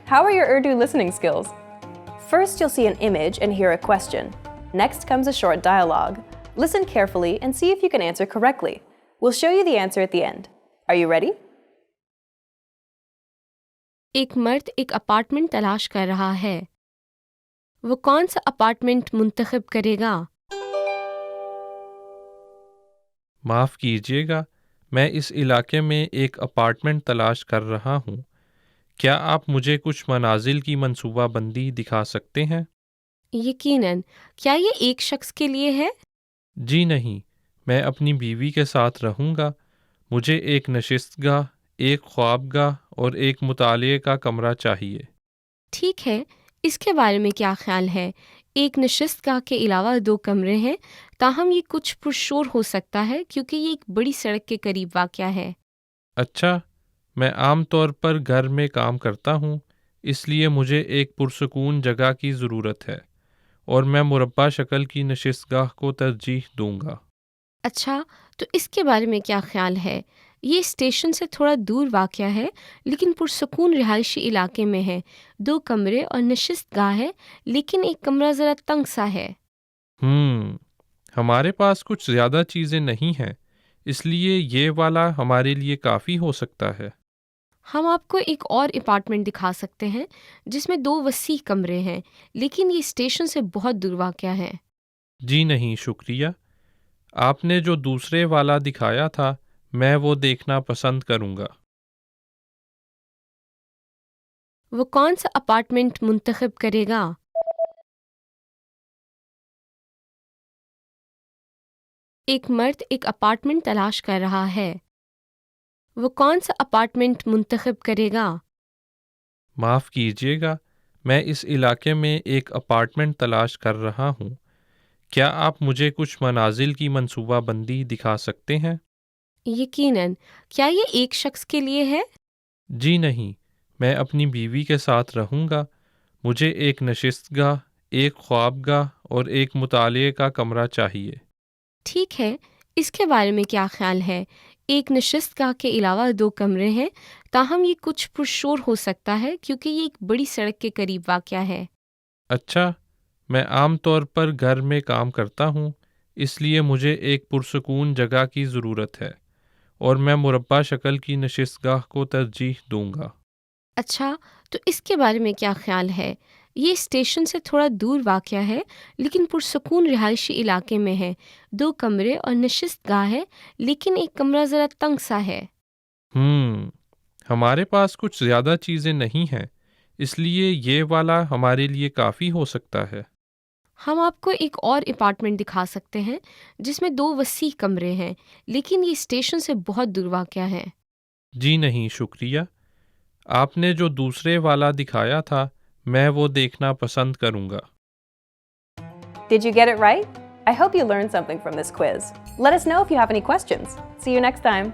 How are your Urdu listening skills? First, you'll see an image and hear a question. Next comes a short dialogue. Listen carefully and see if you can answer correctly. We'll show you the answer at the end. Are you ready? ایک مرد ایک apartment تلاش کر رہا ہے. وہ کون سا اپارٹمنٹ منتخب کرے گا؟ معاف کیجیے گا، میں اس علاقے میں ایک اپارٹمنٹ تلاش کر رہا ہوں. کیا آپ مجھے کچھ منازل کی منصوبہ بندی دکھا سکتے ہیں؟ یقیناً. کیا یہ ایک شخص کے لیے ہے؟ جی نہیں، میں اپنی بیوی کے ساتھ رہوں گا. مجھے ایک نشست گاہ، ایک خوابگاہ اور ایک مطالعے کا کمرہ چاہیے. ٹھیک ہے، اس کے بارے میں کیا خیال ہے؟ ایک نشست گاہ کے علاوہ 2 کمرے ہیں، تاہم یہ کچھ پرشور ہو سکتا ہے کیونکہ یہ ایک بڑی سڑک کے قریب واقع ہے. اچھا، میں عام طور پر گھر میں کام کرتا ہوں، اس لیے مجھے ایک پرسکون جگہ کی ضرورت ہے اور میں مربع شکل کی نشست گاہ کو ترجیح دوں گا. اچھا، تو اس کے بارے میں کیا خیال ہے؟ یہ اسٹیشن سے تھوڑا دور واقع ہے لیکن پرسکون رہائشی علاقے میں ہے. 2 کمرے اور نشست گاہ ہے لیکن ایک کمرہ ذرا تنگ سا ہے. ہمارے پاس کچھ زیادہ چیزیں نہیں ہیں، اس لیے یہ والا ہمارے لیے کافی ہو سکتا ہے. ہم آپ کو ایک اور اپارٹمنٹ دکھا سکتے ہیں جس میں 2 وسیع کمرے ہیں لیکن یہ اسٹیشن سے بہت دور واقع ہے. جی نہیں شکریہ، آپ نے جو دوسرے والا دکھایا تھا میں وہ دیکھنا پسند کروں گا. وہ کون سا اپارٹمنٹ منتخب کرے گا؟ ایک مرد ایک اپارٹمنٹ تلاش کر رہا ہے. وہ کون سا اپارٹمنٹ منتخب کرے گا؟ معاف کیجیے گا، میں اس علاقے میں ایک اپارٹمنٹ تلاش کر رہا ہوں. کیا آپ مجھے کچھ منازل کی منصوبہ بندی دکھا سکتے ہیں؟ یقیناً. کیا یہ ایک شخص کے لیے ہے؟ جی نہیں، میں اپنی بیوی کے ساتھ رہوں گا. مجھے ایک نشست گاہ، ایک خوابگاہ اور ایک مطالعے کا کمرہ چاہیے. ٹھیک ہے، اس کے بارے میں کیا خیال ہے؟ ایک نشست گاہ کے علاوہ 2 کمرے ہیں، تاہم یہ کچھ پرشور ہو سکتا ہے کیونکہ یہ ایک بڑی سڑک کے قریب واقع ہے. اچھا، میں عام طور پر گھر میں کام کرتا ہوں، اس لیے مجھے ایک پرسکون جگہ کی ضرورت ہے اور میں مربع شکل کی نشست گاہ کو ترجیح دوں گا. اچھا، تو اس کے بارے میں کیا خیال ہے؟ یہ اسٹیشن سے تھوڑا دور واقع ہے لیکن پرسکون رہائشی علاقے میں ہے. 2 کمرے اور نشست گاہ ہے لیکن ایک کمرہ ذرا تنگ سا ہے. ہمارے پاس کچھ زیادہ چیزیں نہیں ہیں، اس لیے یہ والا ہمارے لیے کافی ہو سکتا ہے. ہم آپ کو ایک اور اپارٹمنٹ دکھا سکتے ہیں جس میں 2 وسیع کمرے ہیں لیکن یہ اسٹیشن سے بہت دور واقع ہے. جی نہیں شکریہ، آپ نے جو دوسرے والا دکھایا تھا میں وہ دیکھنا پسند کروں گا. Did you get it right? I hope you learned something from this quiz. Let us know if you have any questions. See you next time.